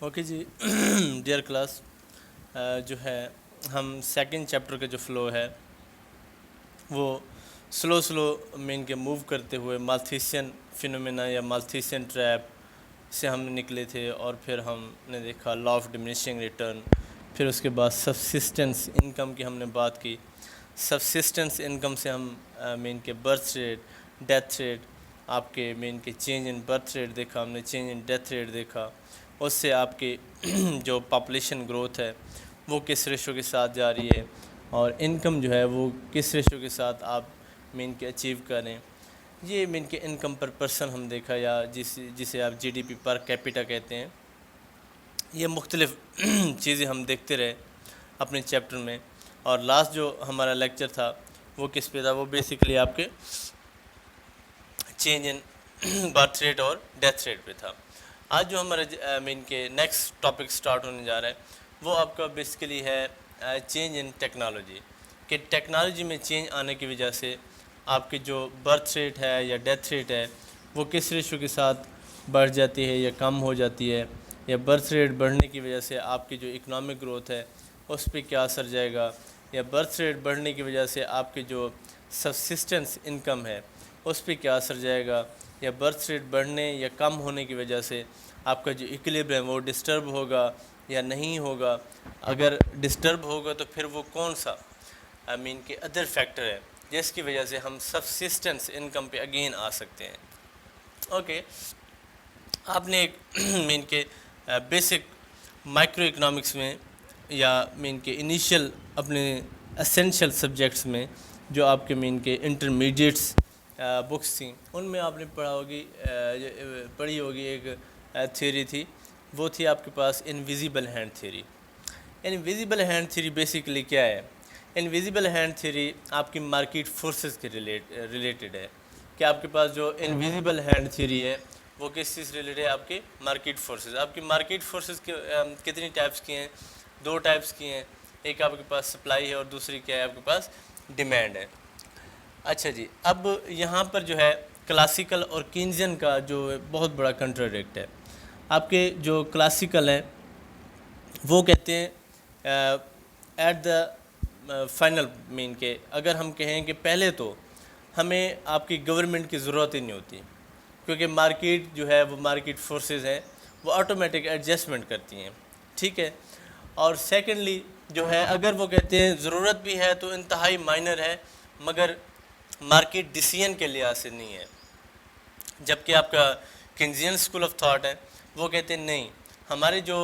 Okay जी। Dear class, जो है हम सेकंड चैप्टर का जो फ़्लो है वो स्लो मेन के मूव करते हुए माल्थीसियन फिनोमेना या माल्थीसियन ट्रैप से हम निकले थे, और फिर हमने देखा लॉ ऑफ डिमिनिशिंग रिटर्न। फिर उसके बाद सब्सिस्टेंस इनकम की हमने बात की। सब्सिस्टेंस इनकम से हम मेन के बर्थ रेट, डेथ रेट, आपके मेन के चेंज इन बर्थ रेट देखा हमने, चेंज इन डेथ रेट देखा। उससे आपके जो पॉपुलेशन ग्रोथ है वो किस रेशो के साथ जा रही है, और इनकम जो है वो किस रेशो के साथ आप मेन के अचीव करें। ये मेन के इनकम पर पर्सन हम देखा, या जिसे आप जीडीपी पर कैपिटा कहते हैं। ये मुख्तलिफ़ चीज़ें हम देखते रहे अपने चैप्टर में। और लास्ट जो हमारा लेक्चर था वो किस पे था, वो बेसिकली आपके चेंज इन बर्थ रेट और डेथ रेट पे था। आज जो हमारा मेन के नेक्स्ट टॉपिक स्टार्ट होने जा रहा है वो आपका बेसिकली है चेंज इन टेक्नोलॉजी। कि टेक्नोलॉजी में चेंज आने की वजह से आपकी जो बर्थ रेट है या डेथ रेट है वो किस रेशो के साथ बढ़ जाती है या कम हो जाती है, या बर्थ रेट बढ़ने की वजह से आपकी जो इकोनॉमिक ग्रोथ है उस पर क्या असर जाएगा, या बर्थ रेट बढ़ने की वजह से आपकी जो सब्सिस्टेंस इनकम है उस पर क्या असर जाएगा, या बर्थ रेट बढ़ने या कम होने की वजह से आपका जो इक्विलिब्रियम है वो डिस्टर्ब होगा या नहीं होगा। अगर डिस्टर्ब होगा तो फिर वो कौन सा आई मीन के अदर फैक्टर है जिसकी वजह से हम सब्सिस्टेंस इनकम पे अगेन आ सकते हैं। ओके, आपने एक मीन के बेसिक माइक्रो इकोनॉमिक्स में या मीन के इनिशियल अपने एसेंशियल सब्जेक्ट्स में जो आपके मीन के इंटरमीडिएट्स बुक्स थी उनमें आपने पढ़ी होगी एक थ्योरी थी, वो थी आपके पास invisible hand theory. Invisible hand theory basically क्या है? इनविजिबल हैंड थ्योरी आपकी मार्केट फोर्सेस के रिलेटेड है। कि आपके पास जो इनविजिबल हैंड थ्योरी है वो किस चीज़ रिलेटेड है? आपके मार्केट फोर्सेस। आपकी मार्केट फोर्सेस के कितनी टाइप्स की हैं? दो टाइप्स की हैं। एक आपके पास सप्लाई है और दूसरी क्या है? आपके पास डिमांड है। अच्छा जी, अब यहाँ पर जो है क्लासिकल और कीन्जियन का जो बहुत बड़ा कंट्राडिक्ट है। आपके जो क्लासिकल हैं वो कहते हैं एट द फाइनल मीन के, अगर हम कहें कि पहले तो हमें आपकी गवर्नमेंट की ज़रूरत ही नहीं होती, क्योंकि मार्केट जो है वो मार्केट फोर्सेस हैं वो ऑटोमेटिक एडजस्टमेंट करती हैं, ठीक है। और सेकेंडली जो है अगर वो कहते हैं ज़रूरत भी है तो इंतहाई माइनर है, मगर मार्केट डिसीजन के लिहाज से नहीं है। जबकि आपका किन्जियन स्कूल ऑफ थॉट है वो कहते हैं नहीं, हमारे जो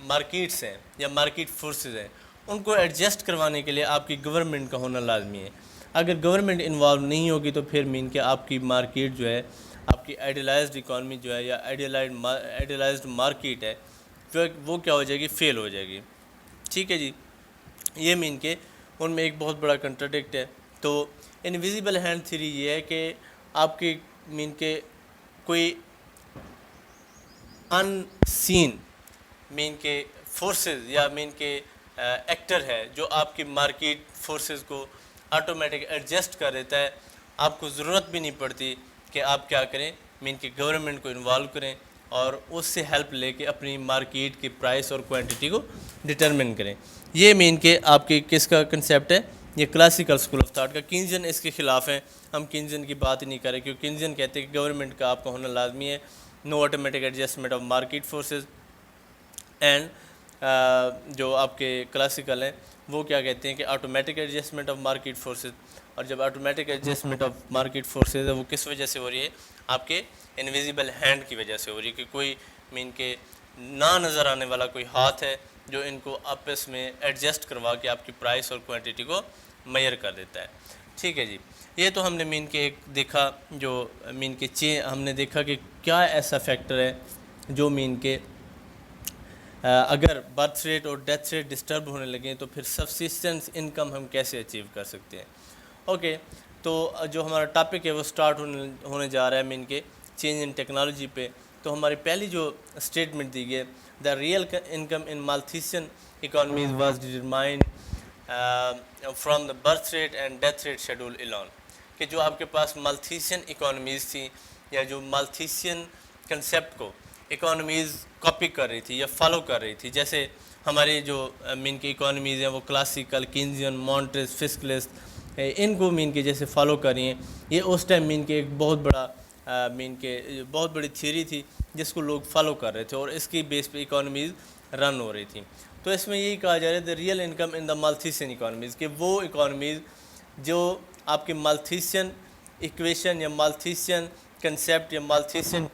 मार्केट्स हैं या मार्केट फोर्सेस हैं उनको एडजस्ट करवाने के लिए आपकी गवर्नमेंट का होना लाजमी है। अगर गवर्नमेंट इन्वॉल्व नहीं होगी तो फिर मीन कि आपकी मार्केट जो है, आपकी आइडियलाइज्ड इकॉनमी जो है या आइडियलाइज्ड मार्केट है वो क्या हो जाएगी? फेल हो जाएगी, ठीक है जी। ये मीन के उनमें एक बहुत बड़ा कंट्राडिक्ट है। तो इनविजिबल हैंड थ्योरी ये है कि आपकी मीन के कोई अनसीन मीन के फोर्सेस या मीन के एक्टर है जो आपकी मार्केट फोर्सेस को ऑटोमेटिक एडजस्ट कर देता है। आपको ज़रूरत भी नहीं पड़ती कि आप क्या करें, मीन की गवर्नमेंट को इन्वॉल्व करें और उससे हेल्प लेके अपनी मार्केट की प्राइस और क्वांटिटी को डिटरमिन करें। ये मीन के आपके किसका कंसेप्ट है? ये क्लासिकल स्कूल ऑफ थॉट का। किन्जियन इसके ख़िलाफ़ हैं, हम किन्जियन की बात ही नहीं करें, क्योंकि किन्जियन कहते हैं कि गवर्नमेंट का आपका होना लाजमी है, no automatic adjustment of market forces. And जो आपके क्लासिकल हैं वो क्या कहते हैं कि automatic adjustment of market forces. और जब automatic adjustment of market forces है वो किस वजह से हो रही है? आपके इनविजिबल हैंड की वजह से हो रही है, कि कोई मीन के ना नज़र आने वाला कोई हाथ है जो इनको आपस में एडजस्ट करवा के आपकी प्राइस और क्वांटिटी को मेजर कर देता है, ठीक है जी। ये तो हमने मीन के एक देखा, जो मीन के हमने देखा कि क्या ऐसा फैक्टर है जो मीन के अगर बर्थ रेट और डेथ रेट डिस्टर्ब होने लगे तो फिर सब्सिस्टेंस इनकम हम कैसे अचीव कर सकते हैं। ओके, तो जो हमारा टॉपिक है वो स्टार्ट होने जा रहा है मीन के चेंज इन टेक्नोलॉजी पे। तो हमारी पहली जो स्टेटमेंट दी गई, the real income in Malthusian economies was determined from the birth rate and death rate schedule alone. कि जो आपके पास माल्थीसियन इकोनॉमीज़ थी या जो माल्थीसियन कंसेप्ट को इकोनॉमीज़ कॉपी कर रही थी या फॉलो कर रही थी। जैसे हमारे जो मीन की इकोनॉमीज़ हैं वो क्लासिकल, कीन्जियन, मॉन्ट्रेस, फिस्कलिस्ट, इनको मीन के जैसे फॉलो कर रही हैं। ये उस टाइम मीन के एक बहुत बड़ा मीन के बहुत बड़ी थ्योरी थी जिसको लोग फॉलो कर रहे थे और इसकी बेस पे इकोनॉमीज़ रन हो रही थी। तो इसमें यही कहा जा रहा है the real income in the Malthusian economies, कि वो इकोनॉमीज़ जो आपके माल्थीसियन इक्वेशन या माल्थीसियन कंसेप्ट या माल्थीसियन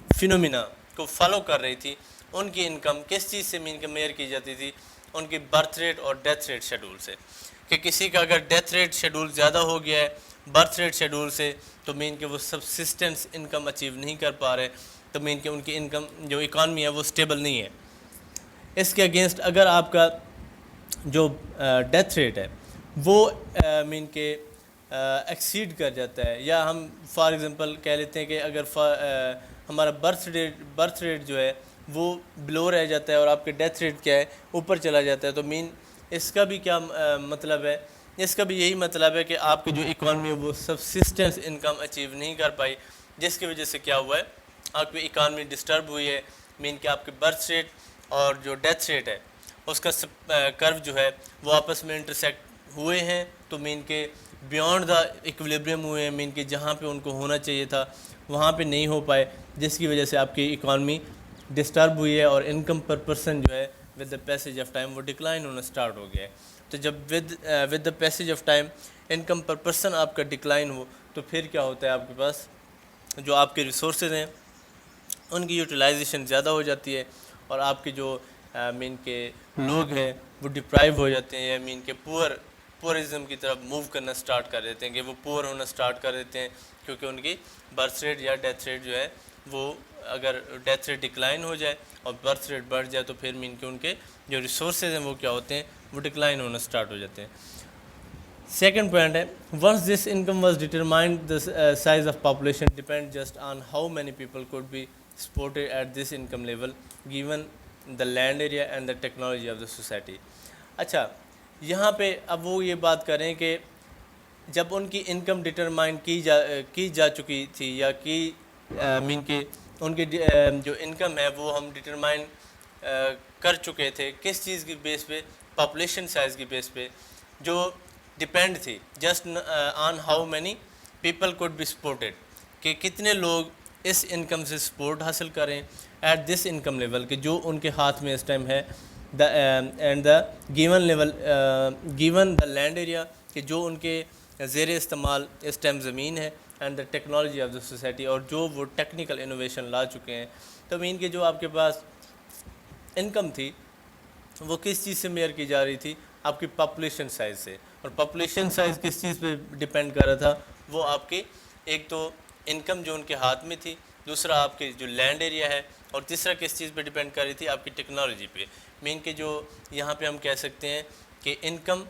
फिनोमिना को फॉलो कर रही थी, उनकी इनकम किस चीज़ से मीन के मेयर की जाती थी, उनकी बर्थ रेट और डेथ रेट शेड्यूल से। कि किसी का अगर डेथ रेट शेड्यूल ज़्यादा हो गया है बर्थ रेट शेड्यूल से, तो मीन के वो सबसिस्टेंस इनकम अचीव नहीं कर पा रहे, तो मीन के उनकी इनकम जो इकॉनमी है वो स्टेबल नहीं है। इसके अगेंस्ट अगर आपका जो डेथ रेट है वो मीन के एक्सीड कर जाता है, या हम फॉर एग्जांपल कह लेते हैं कि अगर हमारा बर्थ रेट जो है वो बिलो रह जाता है और आपके डेथ रेट क्या है ऊपर चला जाता है, तो मीन इसका भी क्या मतलब है, इसका भी यही मतलब है कि आपकी जो इकॉनमी है वो सबसिस्टेंस इनकम अचीव नहीं कर पाई, जिसकी वजह से क्या हुआ है आपकी इकॉनमी डिस्टर्ब हुई है। मीन कि आपके बर्थ रेट और जो डेथ रेट है उसका कर्व जो है वो आपस में इंटरसेक्ट हुए हैं, तो मीन के बियॉन्ड द इक्विलिब्रियम हुए हैं, मीन के जहाँ पे उनको होना चाहिए था वहाँ पे नहीं हो पाए, जिसकी वजह से आपकी इकॉनमी डिस्टर्ब हुई है और इनकम पर पर्सन जो है with the passage of time वो डिक्लाइन होना स्टार्ट हो गया है। तो जब with the passage of time income पर पर्सन आपका डिक्लाइन हो, तो फिर क्या होता है आपके पास जो आपके रिसोर्सेज हैं उनकी यूटिलाइजेशन ज़्यादा हो जाती है और आपके जो मीन के लोग हैं वो डिप्राइव हो जाते हैं, या मीन के पुअरिज्म की तरफ मूव करना स्टार्ट कर देते हैं, कि वो पुअर होना स्टार्ट कर देते हैं, क्योंकि उनकी बर्थ रेट या डेथ रेट जो है वो अगर डेथ रेट डिक्लाइन हो जाए और बर्थ रेट बढ़ जाए तो फिर मीन के उनके जो रिसोर्सेज हैं वो क्या होते हैं वो डिक्लाइन होना स्टार्ट हो जाते हैं। सेकेंड पॉइंट है once this income was determined the size of population depend just on how many people could be supported at this income level given the land area and the technology of the society. अच्छा, यहाँ पे अब वो ये बात करें कि जब उनकी इनकम डिटरमाइन की जा चुकी थी, या कि मीन के उनकी जो इनकम है वो हम डिटरमाइन कर चुके थे किस चीज़ की बेस पे, पॉपुलेशन साइज़ की बेस पे, जो डिपेंड थी just on how many people could be supported, कि कितने लोग इस इनकम से सपोर्ट हासिल करें एट दिस इनकम लेवल, के जो उनके हाथ में इस टाइम है, the end the given level given the land area, कि जो उनके ज़ेर इस्तेमाल इस टाइम ज़मीन है, and the technology of the society, और जो वो टेक्निकल इनोवेशन ला चुके हैं। तो मीन के जो आपके पास इनकम थी वो किस चीज़ से मेयर की जा रही थी, आपकी पॉपुलेशन साइज़ से। और पॉपुलेशन साइज़ किस चीज़ पे डिपेंड कर रहा था, वो आपकी एक तो इनकम जो उनके हाथ में थी, दूसरा आपके जो लैंड एरिया है, और तीसरा किस चीज़ पे डिपेंड कर रही थी, आपकी टेक्नोलॉजी पे। मीन के जो यहाँ पे हम कह सकते हैं कि इनकम,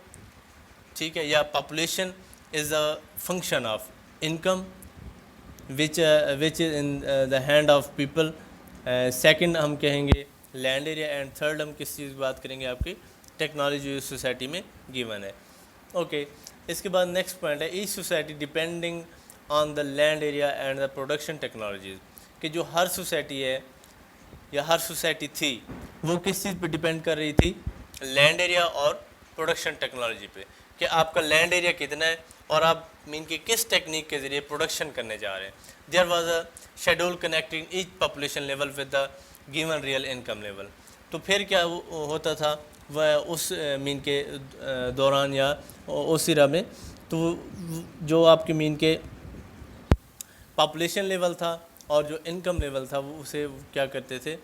ठीक है, या population is a function of income which is in the hand of people. Second हम कहेंगे लैंड एरिया, एंड थर्ड हम किस चीज़ की बात करेंगे, आपकी टेक्नोलॉजी सोसाइटी में गिवन है। ओके, इसके बाद नेक्स्ट पॉइंट है each society depending on the land area and the production technologies, कि जो हर सोसाइटी है या हर सोसाइटी थी वो किस चीज़ पे डिपेंड कर रही थी, लैंड एरिया और प्रोडक्शन टेक्नोलॉजी पे, कि आपका लैंड एरिया कितना है और आप मीन की किस टेक्निक के ज़रिए प्रोडक्शन करने जा रहे हैं। There was a schedule connecting each population level with the given real income level. तो फिर क्या होता था वह उस मीन के दौरान या उस इरा में, तो जो आपके मीन के पॉपुलेशन लेवल था और जो इनकम लेवल था वो उसे क्या करते थे,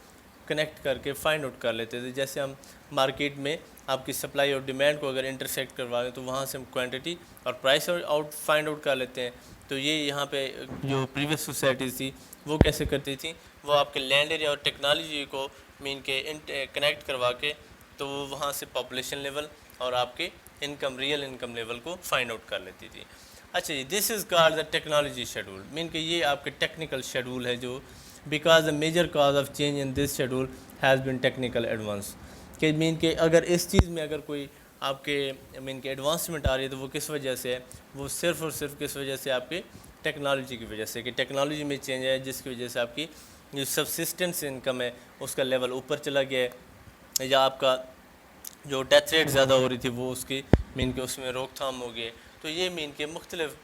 कनेक्ट करके फाइंड आउट कर लेते थे। जैसे हम मार्केट में आपकी सप्लाई और डिमांड को अगर इंटरसेक्ट करवा दें तो वहाँ से हम क्वांटिटी और प्राइस आउट फाइंड आउट कर लेते हैं। तो ये यहाँ पे जो प्रीवियस सोसाइटीज़ थी वो कैसे करती थी, वो आपके लैंड एरिया और टेक्नोलॉजी को मीन के कनेक्ट करवा के तो वो वहाँ से पॉपुलेशन लेवल और आपके इनकम, रियल इनकम लेवल को फाइंड आउट कर लेती थी। अच्छा जी, this is called the technology schedule. Mean के ये आपके टेक्निकल शेड्यूल है जो because the major cause of change in this schedule has been technical advance, कि मीन के अगर इस चीज़ में अगर कोई आपके मीन के एडवांसमेंट आ रही है तो वो किस वजह से है, वो सिर्फ़ और सिर्फ किस वजह से, आपके टेक्नोलॉजी की वजह से, कि टेक्नोलॉजी में चेंज है जिसकी वजह से आपकी जो सब्सिस्टेंस इनकम है उसका लेवल ऊपर चला गया है, या आपका जो डेथ रेट ज़्यादा हो रही थी वो उसकी मीन के उसमें रोकथाम हो गई। तो ये मीन के मुख्तलिफ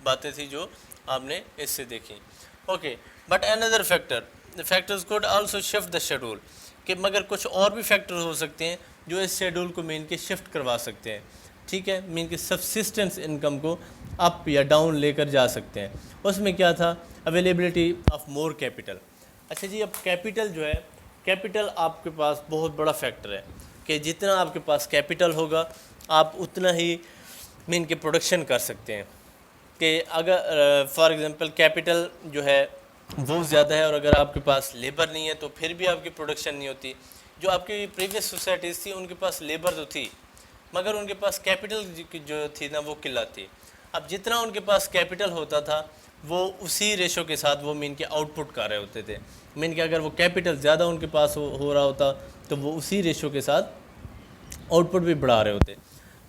बातें थी जो आपने इससे देखी। Okay, but another factors could also shift the schedule, कि मगर कुछ और भी फैक्टर हो सकते हैं जो इस शेड्यूल को मीन के शिफ्ट करवा सकते हैं। ठीक है, मीन के सब्सिस्टेंस इनकम को अप या डाउन लेकर जा सकते हैं। उसमें क्या था, अवेलेबिलिटी ऑफ मोर कैपिटल। अच्छा जी, अब कैपिटल जो है, कैपिटल आपके पास बहुत बड़ा फैक्टर है कि जितना आपके पास कैपिटल होगा आप उतना ही मीन के प्रोडक्शन कर सकते हैं। कि अगर फॉर एग्ज़ाम्पल कैपिटल जो है वो ज़्यादा है और अगर आपके पास लेबर नहीं है तो फिर भी आपकी प्रोडक्शन नहीं होती। जो आपकी प्रीवियस सोसाइटीज़ थी उनके पास लेबर तो थी मगर उनके पास कैपिटल जो थी ना वो किल्लत थी। अब जितना उनके पास कैपिटल होता था वो उसी रेशो के साथ वो मीन के आउटपुट कर रहे होते थे। मीन के अगर वो कैपिटल ज़्यादा उनके पास हो रहा होता तो वो उसी रेशो के साथ आउटपुट भी बढ़ा रहे होते।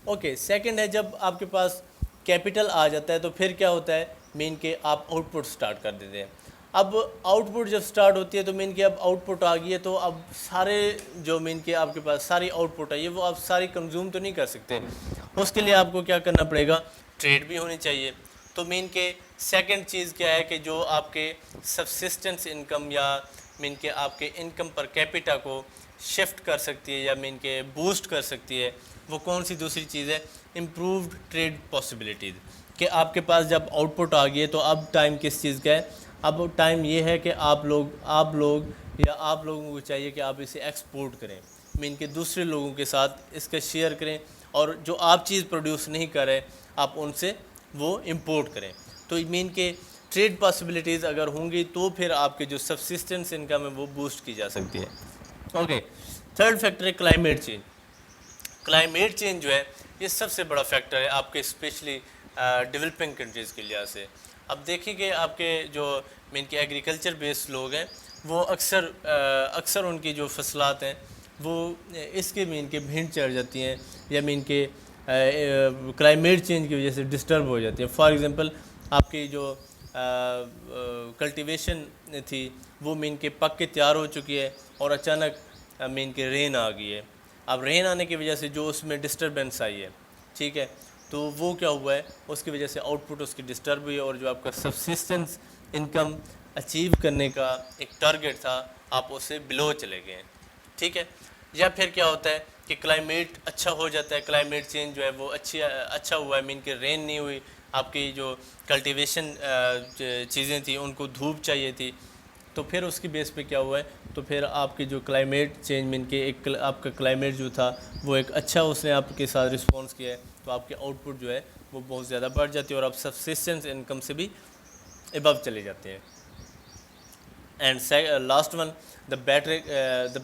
ओके, सेकंड है, जब आपके पास कैपिटल आ जाता है तो फिर क्या होता है, मीन के आप आउटपुट स्टार्ट कर देते हैं। अब आउटपुट जब स्टार्ट होती है तो मीन के अब आउटपुट आ गई है तो अब सारे जो मीन के आपके पास सारी आउटपुट आई है वो आप सारी कंज्यूम तो नहीं कर सकते। उसके लिए आपको क्या करना पड़ेगा, ट्रेड भी होनी चाहिए। तो मीन के सेकंड चीज़ क्या है कि जो आपके सब्सिस्टेंस इनकम या मीन के आपके इनकम पर कैपिटा को शिफ्ट कर सकती है या मीन के बूस्ट कर सकती है, वो कौन सी दूसरी चीज़ है, इम्प्रूव्ड ट्रेड पॉसिबिलिटीज़। कि आपके पास जब आउटपुट आ गई है तो अब टाइम किस चीज़ का है, अब टाइम ये है कि आप लोग या आप लोगों को चाहिए कि आप इसे एक्सपोर्ट करें, मीन के दूसरे लोगों के साथ इसका शेयर करें और जो आप चीज़ प्रोड्यूस नहीं कर रहे आप उनसे वो इंपोर्ट करें। तो मीन के ट्रेड पॉसिबिलिटीज़ अगर होंगी तो फिर आपके जो सब्सिस्टेंस इनकम है वो बूस्ट की जा सकती है। ओके, थर्ड फैक्टर है क्लाइमेट चेंज। क्लाइमेट चेंज जो है ये सबसे बड़ा फैक्टर है आपके स्पेशली डेवलपिंग कंट्रीज़ के लिहाज से। अब देखिए कि आपके जो मीन के एग्रीकल्चर बेस्ड लोग हैं वो अक्सर उनकी जो फसलात हैं वो इसके मीन के भिंड चढ़ जाती हैं या मीन के क्लाइमेट चेंज की वजह से डिस्टर्ब हो जाती है। फॉर एग्ज़ाम्पल आपकी जो कल्टीवेशन थी वो मीन के पक के तैयार हो चुकी है और अचानक मीन के रेन आ गई है। अब रेन आने की वजह से जो उसमें डिस्टर्बेंस आई है, ठीक है, तो वो क्या हुआ है, उसकी वजह से आउटपुट उसकी डिस्टर्ब हुई है और जो आपका सब्सिस्टेंस इनकम अचीव करने का एक टारगेट था आप उससे बिलो चले गए। ठीक है, या फिर क्या होता है कि क्लाइमेट अच्छा हो जाता है, क्लाइमेट चेंज जो है वो अच्छा हुआ है, मीन के रेन नहीं हुई, आपकी जो कल्टीवेशन चीज़ें थी उनको धूप चाहिए थी, तो फिर उसकी बेस पे क्या हुआ है, तो फिर आपकी जो क्लाइमेट चेंज मीन के एक आपका क्लाइमेट जो था वो एक अच्छा उसने आपके साथ रिस्पॉन्स किया है तो आपके आउटपुट जो है वो बहुत ज़्यादा बढ़ जाती है और आप सब्सिस्टेंस इनकम से भी एबव चले जाते हैं। And last one, the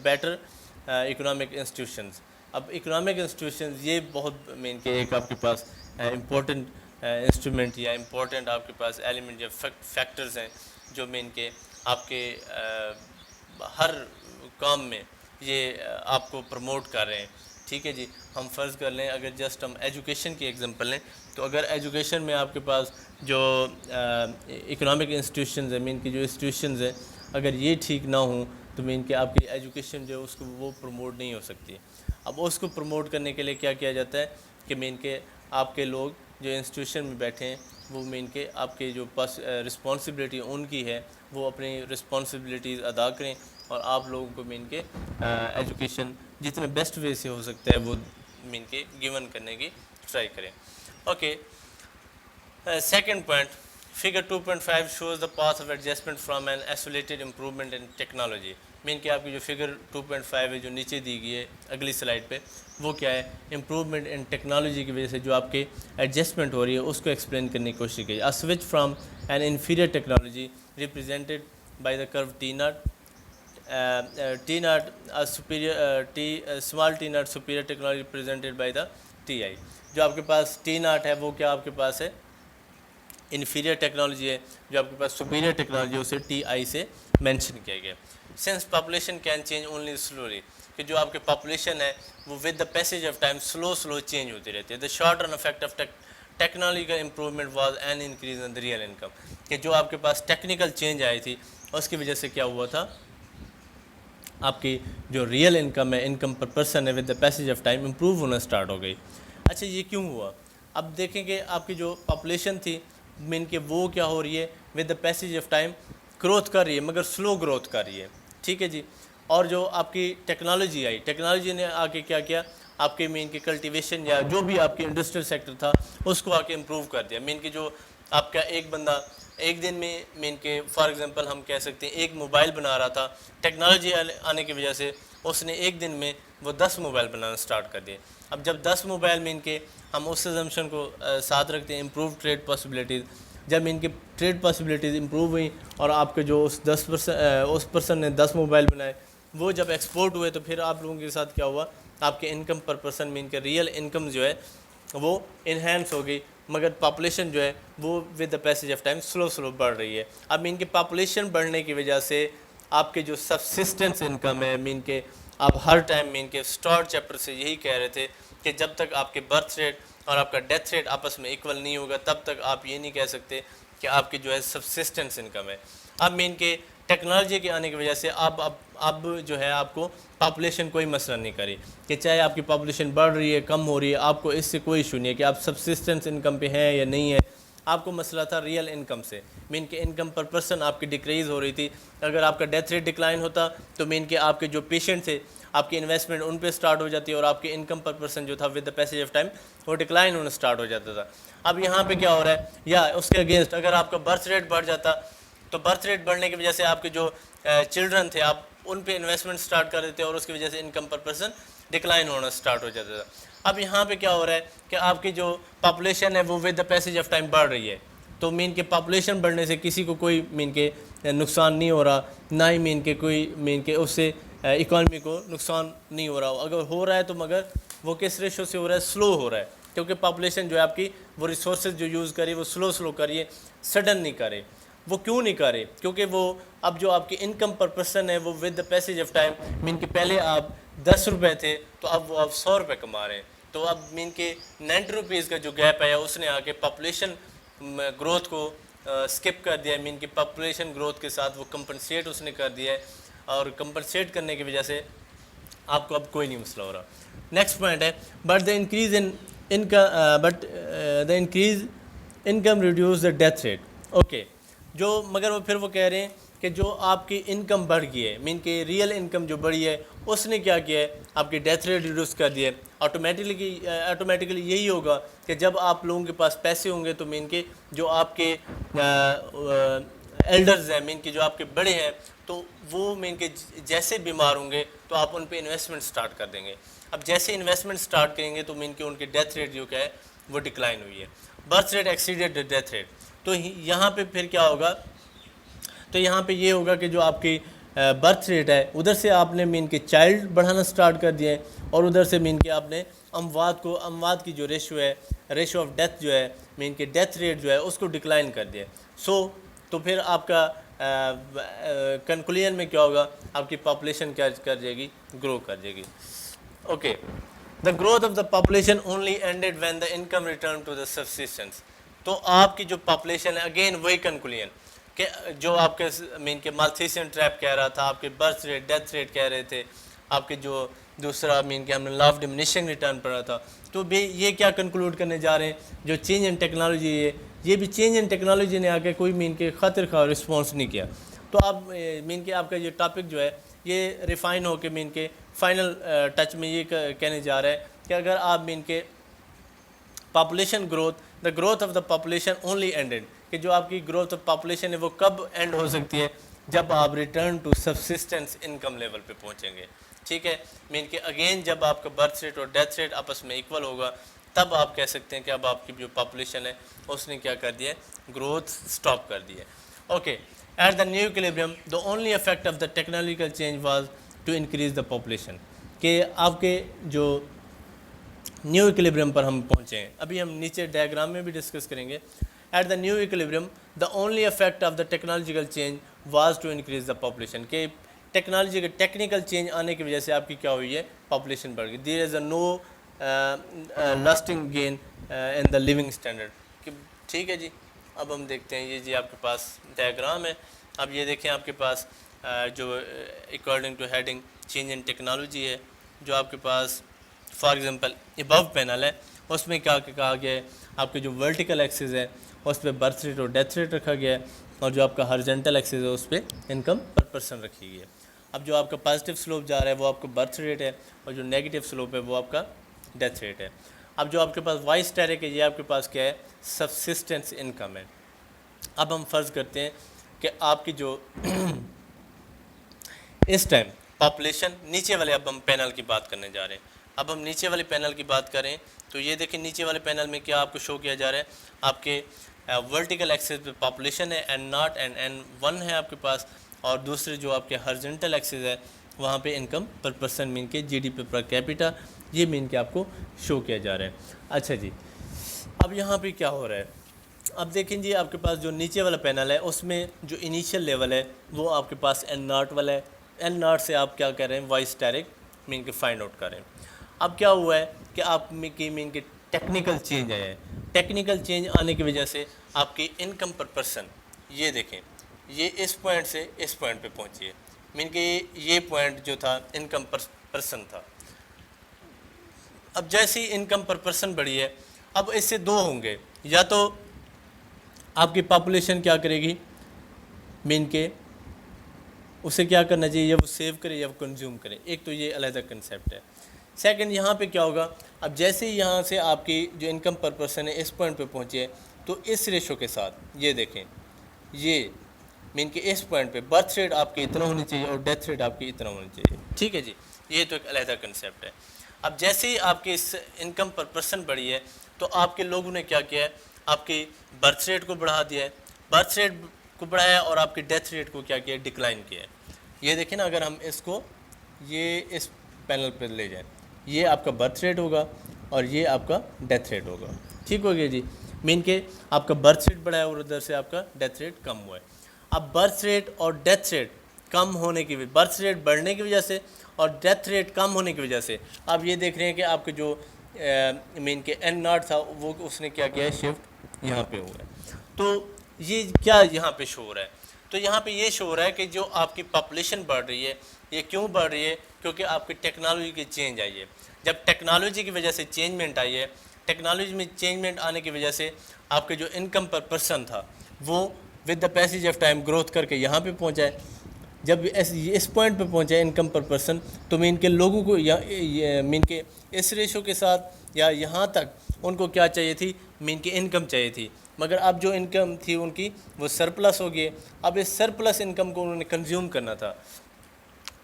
better economic institutions. अब इकोनॉमिक इंस्टीट्यूशंस ये बहुत मीन के एक आपके पास इम्पोर्टेंट इंस्ट्रूमेंट या इम्पोर्टेंट आपके पास एलिमेंट या फैक्टर्स हैं जो मीन के आपके हर काम में ये आपको प्रमोट कर रहे हैं। ठीक है जी, हम फ़र्ज़ कर लें अगर जस्ट हम एजुकेशन की एग्जांपल लें तो अगर एजुकेशन में आपके पास जो इकोनॉमिक इंस्टीट्यूशंस है, मीन की जो इंस्टीट्यूशंस हैं अगर ये ठीक ना हों तो मीन कि आपकी एजुकेशन जो है उसको वो प्रमोट नहीं हो सकती। अब उसको प्रमोट करने के लिए क्या किया जाता है कि मीन के आपके लोग जो इंस्टीट्यूशन में बैठे हैं वो मीन के आपके जो पास रिस्पॉन्सिबिलिटी उनकी है वो अपनी रिस्पॉन्सिबिलिटीज़ अदा करें और आप लोगों को मीन के एजुकेशन जितने बेस्ट वे से हो सकता है वो मीन के गिवन करने की ट्राई करें। Okay, second point, figure 2.5 shows the path of adjustment from an isolated improvement in technology. Mean कि आपकी जो फिगर 2.5 है जो नीचे दी गई है अगली स्लाइड पे, वो क्या है, इम्प्रूवमेंट इन टेक्नोलॉजी की वजह से जो आपके एडजस्टमेंट हो रही है उसको एक्सप्लेन करने की कोशिश की। A switch from N inferior technology represented by the curve T not, T not superior small T not superior technology represented by the T I. जो आपके पास टी नॉट है वो क्या आपके पास है, इन्फीरियर टेक्नोलॉजी है, जो आपके पास सुपीरियर टेक्नोलॉजी उसे टी आई से मेंशन किया गया। Since population can change only slowly, कि जो आपके पॉपुलेशन है वो with the passage of time slow change होती रहती है। The short run effect of technological improvement was an increase in the real income, कि जो आपके पास टेक्निकल चेंज आई थी उसकी वजह से क्या हुआ था, आपकी जो रियल इनकम है, इनकम पर पर्सन है, with the passage of time improve होना स्टार्ट हो गई। अच्छा, ये क्यों हुआ? अब देखेंगे आपकी जो पॉपुलेशन थी मीन के वो क्या हो रही है, with the passage of time growth कर रही है, मगर स्लो ग्रोथ कर रही है, ठीक है जी। और जो आपकी टेक्नोलॉजी आई, टेक्नोलॉजी ने आके क्या किया, आपके मीन के कल्टीवेशन या जो भी आपके इंडस्ट्रियल सेक्टर था उसको आके इम्प्रूव कर दिया। मीन के जो आपका एक बंदा एक दिन में मीन के फॉर एग्जांपल हम कह सकते हैं एक मोबाइल बना रहा था, टेक्नोलॉजी आने की वजह से उसने एक दिन में वो 10 मोबाइल बनाना स्टार्ट कर दिए। अब जब 10 मोबाइल में इनके हम उस एजम्पशन को साथ रखते हैं, इम्प्रूव ट्रेड पॉसिबिलिटीज़, जब इनकी ट्रेड पॉसिबिलिटीज़ इम्प्रूव हुई और आपके जो उस पर्सन ने 10 मोबाइल बनाए वो जब एक्सपोर्ट हुए तो फिर आप लोगों के साथ क्या हुआ, आपके इनकम पर पर्सन में इनके रियल इनकम जो है वो इन्हेंस हो गई, मगर पॉपुलेशन जो है वो with the passage of time slow बढ़ रही है। अब इनकी पॉपुलेशन बढ़ने की वजह से आपके जो सब्सिस्टेंस इनकम है, मीन के आप हर टाइम मीन के स्टार्ट चैप्टर से यही कह रहे थे कि जब तक आपके बर्थ रेट और आपका डेथ रेट आपस में इक्वल नहीं होगा तब तक आप ये नहीं कह सकते कि आपकी जो है सब्सिस्टेंस इनकम है। अब मीन के टेक्नोलॉजी के आने की वजह से अब जो है आपको पॉपुलेशन कोई मसला नहीं करे कि चाहे आपकी पॉपुलेशन बढ़ रही है कम हो रही है, आपको इससे कोई इशू नहीं है कि आप सब्सिस्टेंस इनकम पे हैं या नहीं है। आपको मसला था रियल इनकम से, मीन के इनकम पर पर्सन आपकी डिक्रीज़ हो रही थी। अगर आपका डेथ रेट डिक्लाइन होता तो मीन के आपके जो पेशेंट थे आपकी इन्वेस्टमेंट उन पे स्टार्ट हो जाती है और आपके इनकम पर पर्सन जो था with the passage of time वो डिक्लाइन होना स्टार्ट हो जाता था। अब यहाँ पे क्या हो रहा है, या उसके अगेंस्ट अगर आपका बर्थ रेट बढ़ जाता तो बर्थ रेट बढ़ने की वजह से आपके जो चिल्ड्रन थे आप उन पे इन्वेस्टमेंट स्टार्ट कर देते और उसकी वजह से इनकम पर पर्सन डिक्लाइन होना स्टार्ट हो जाता था। अब यहाँ पे क्या हो रहा है कि आपकी जो पॉपुलेशन है वो with the passage of time बढ़ रही है, तो मीन के पॉपुलेशन बढ़ने से किसी को कोई मीन के नुकसान नहीं हो रहा, ना ही मीन के कोई मीन के उससे इकॉनमी को नुकसान नहीं हो रहा। अगर हो रहा है तो मगर वो किस रेशो से हो रहा है, स्लो हो रहा है, क्योंकि पॉपुलेशन जो है आपकी वो रिसोर्सेज जो यूज़ करे वो स्लो करिए, सडन नहीं करे। वो क्यों नहीं करे, क्योंकि वो अब जो आपकी इनकम पर पर्सन है वो with the passage of time mean के पहले आप 10 रुपये थे तो अब वो आप 100 रुपये कमा रहे हैं, तो अब मीन के 90 रुपीज़ का जो गैप है उसने आके पॉपुलेशन ग्रोथ को स्किप कर दिया है। मीन की पॉपुलेशन ग्रोथ के साथ वो कंपनसेट उसने कर दिया है और कंपनसेट करने की वजह से आपको अब कोई नहीं मसला हो रहा। नेक्स्ट पॉइंट है but the increase in income reduce the death rate. Okay, जो मगर वो फिर वो कह रहे हैं कि जो आपकी इनकम बढ़ गई है, मीन के रियल इनकम जो बढ़ी है उसने क्या किया है, आपकी डेथ रेट रिड्यूस कर दिया है। ऑटोमेटिकली यही होगा कि जब आप लोगों के पास पैसे होंगे तो मीन के जो आपके एल्डर्स हैं, मीन के जो आपके बड़े हैं, तो वो मीन के जैसे बीमार होंगे तो आप उन पे इन्वेस्टमेंट स्टार्ट कर देंगे। अब जैसे इन्वेस्टमेंट स्टार्ट करेंगे तो मीन के उनकी डेथ रेट जो क्या है वो डिक्लाइन हुई है, birth rate exceeded the death rate. तो यहाँ पे फिर क्या होगा, तो यहाँ पे ये होगा कि जो आपकी बर्थ रेट है उधर से आपने मीन के चाइल्ड बढ़ाना स्टार्ट कर दिया है और उधर से मीन के आपने अमवात की जो रेशो ऑफ डेथ जो है, मीन के डेथ रेट जो है उसको डिक्लाइन कर दिया। तो फिर आपका कंक्लूजन में क्या होगा, आपकी पॉपुलेशन क्या कर जाएगी, ग्रो कर जाएगी। Okay, the growth of the population only ended when the income return to the subsistence. तो आपकी जो पॉपुलेशन है, अगेन वही कंक्लूजन कि जो आपके मीन के माल्थीसियन ट्रैप कह रहा था, आपके बर्थ रेट डेथ रेट कह रहे थे, आपके जो दूसरा मीन के हमने लॉ ऑफ डिमिनिशिंग रिटर्न पढ़ा था, तो भी ये क्या कंक्लूड करने जा रहे हैं, जो चेंज इन टेक्नोलॉजी है ये भी चेंज इन टेक्नोलॉजी ने आके कोई मीन के खातिर खा रिस्पॉन्स नहीं किया। तो अब मीन के आपका ये टॉपिक जो है ये रिफ़ाइन हो के मीन के फाइनल टच में ये कहने जा रहा है कि अगर आप मीन के population the growth of the population only ended, कि जो आपकी ग्रोथ ऑफ पॉपुलेशन है वो कब एंड हो सकती है, जब आप return to subsistence income level पे पहुंचेंगे। ठीक है, मीन के अगेन जब आपका बर्थ रेट और डेथ रेट आपस में इक्वल होगा तब आप कह सकते हैं कि अब आपकी जो पॉपुलेशन है उसने क्या कर दिया है, ग्रोथ स्टॉप कर दी है। Okay, at the new equilibrium the only effect of the technological change was to increase the population, कि आपके जो न्यू इक्विलिब्रियम पर हम पहुँचे हैं, अभी हम नीचे डायग्राम में भी डिस्कस करेंगे। At the new equilibrium the only effect of the technological change was to increase the population, के टेक्नोलॉजी के टेक्निकल चेंज आने की वजह से आपकी क्या हुई है, पॉपुलेशन बढ़ गई। There is a no lasting gain in the living standard. कि ठीक है जी, अब हम देखते हैं, ये जी आपके पास डायग्राम है, अब ये देखें आपके पास जो according two heading change in technology है, जो आपके पास फॉर एग्जांपल अबव पैनल है, उसमें क्या कहा गया है, आपके जो वर्टिकल एक्सिस है उस पर बर्थ रेट और डेथ रेट रखा गया है, और जो आपका हॉरिजॉन्टल एक्सिस है उस पर इनकम पर पर्सन रखी गई है। अब जो आपका पॉजिटिव स्लोप जा रहा है वो आपका बर्थ रेट है, और जो नेगेटिव स्लोप है वो आपका डेथ रेट है। अब जो आपके पास वाई स्टेरिक है, ये आपके पास क्या है, सबसिस्टेंस इनकम है। अब हम फ़र्ज़ करते हैं कि आपकी जो इस टाइम पॉपुलेशन नीचे वाले, अब हम पैनल की बात करने जा रहे हैं। अब हम नीचे वाले पैनल की बात करें तो ये देखें नीचे वाले पैनल में क्या आपको शो किया जा रहा है, आपके वर्टिकल एक्सिस पे पॉपुलेशन है N0 एंड N1 है आपके पास, और दूसरे जो आपके हॉरिजॉन्टल एक्सिस है वहाँ पे इनकम पर पर्सन मीन के GDP पर कैपिटा, ये मीन के आपको शो किया जा रहा है। अच्छा जी, अब यहाँ पे क्या हो रहा है, अब देखें जी आपके पास जो नीचे वाला पैनल है उसमें जो इनिशियल लेवल है वो आपके पास N0 वाला है। N0 से आप क्या कर रहे हैं, वाई स्टेरिक मीन के फाइंड आउट करें। अब क्या हुआ है कि आप की मीन के टेक्निकल चेंज आया है। टेक्निकल चेंज आने की वजह से आपकी इनकम पर पर्सन, ये देखें, ये इस पॉइंट से इस पॉइंट पे पहुंची है, मीन के ये पॉइंट जो था इनकम पर पर्सन था। अब जैसे ही इनकम पर पर्सन बढ़ी है, अब इससे दो होंगे, या तो आपकी पॉपुलेशन क्या करेगी, मीन के उसे क्या करना चाहिए, या वो सेव करे या वो कंज्यूम करे, एक तो ये अलग कंसेप्ट है। सेकंड यहाँ पे क्या होगा, अब जैसे ही यहाँ से आपकी जो इनकम पर पर्सन है इस पॉइंट पे पहुँचे, तो इस रेशो के साथ ये देखें, ये मीन के इस पॉइंट पे बर्थ रेट आपकी इतना होनी चाहिए और डेथ रेट आपकी इतना होनी चाहिए। ठीक है जी, ये तो एक अलग कंसेप्ट है। अब जैसे ही आपकी इस इनकम पर पर्सन बढ़ी है, तो आपके लोगों ने क्या किया है, आपकी बर्थ रेट को बढ़ा दिया है, बर्थ रेट को बढ़ाया और आपकी डेथ रेट को क्या किया, डिक्लाइन किया है। ये देखें ना, अगर हम इसको ये इस पैनल पर ले जाएं, ये आपका बर्थ रेट होगा और ये आपका डेथ रेट होगा। ठीक हो गया जी, मीन के आपका बर्थ रेट बढ़ा है और उधर से आपका डेथ रेट कम हुआ है। अब बर्थ रेट और डेथ रेट कम होने की वजह, बर्थ रेट बढ़ने की वजह से और डेथ रेट कम होने की वजह से, आप ये देख रहे हैं कि आपके जो मीन के N0 था वो उसने क्या किया है, शिफ्ट यहाँ पे हुआ है। तो ये क्या यहाँ पे शो हो रहा है, तो यहाँ पे ये शो हो रहा है कि जो आपकी पॉपुलेशन बढ़ रही है, ये क्यों बढ़ रही है, क्योंकि आपकी टेक्नोलॉजी की चेंज आई है। जब टेक्नोलॉजी की वजह से चेंजमेंट आई है, टेक्नोलॉजी में चेंजमेंट आने की वजह से आपके जो इनकम पर पर्सन था वो with the passage of time growth करके यहाँ पे पहुँचा है। जब इस पॉइंट पे पहुँचा है इनकम पर पर्सन, तो मीन के लोगों को मीन के इस रेशो के साथ या यहाँ तक उनको क्या चाहिए थी, मीन की इनकम चाहिए थी, मगर अब जो इनकम थी उनकी वो सरप्लस हो गई। अब इस सरप्लस इनकम को उन्होंने कंज्यूम करना था।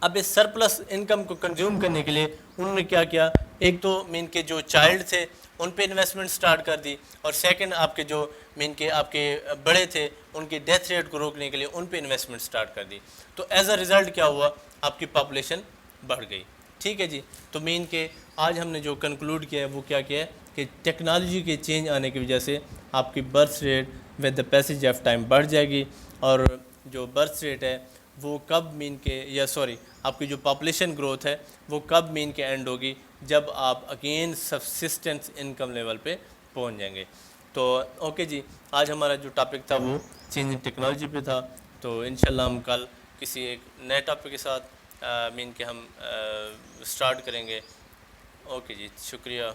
अब इस सरप्लस इनकम को कंज्यूम करने के लिए उन्होंने क्या किया, एक तो मीन के जो चाइल्ड थे उन पे इन्वेस्टमेंट स्टार्ट कर दी, और सेकंड आपके जो मीन के आपके बड़े थे उनकी डेथ रेट को रोकने के लिए उन पे इन्वेस्टमेंट स्टार्ट कर दी। तो एज अ रिज़ल्ट क्या हुआ, आपकी पॉपुलेशन बढ़ गई। ठीक है जी, तो मीन के आज हमने जो कंक्लूड किया है वो क्या किया है कि टेक्नोलॉजी के चेंज आने की वजह से आपकी birth rate with the passage of time बढ़ जाएगी, और जो बर्थ रेट है वो कब मीन के, या सॉरी आपकी जो पॉपुलेशन ग्रोथ है वो कब मीन के एंड होगी, जब आप अगेन सबसिस्टेंस इनकम लेवल पे पहुंच जाएंगे। तो ओके जी, आज हमारा जो टॉपिक था वो चेंज इन टेक्नोलॉजी पे था। तो इंशाल्लाह हम कल किसी एक नए टॉपिक के साथ मीन के हम स्टार्ट करेंगे। ओके जी, शुक्रिया।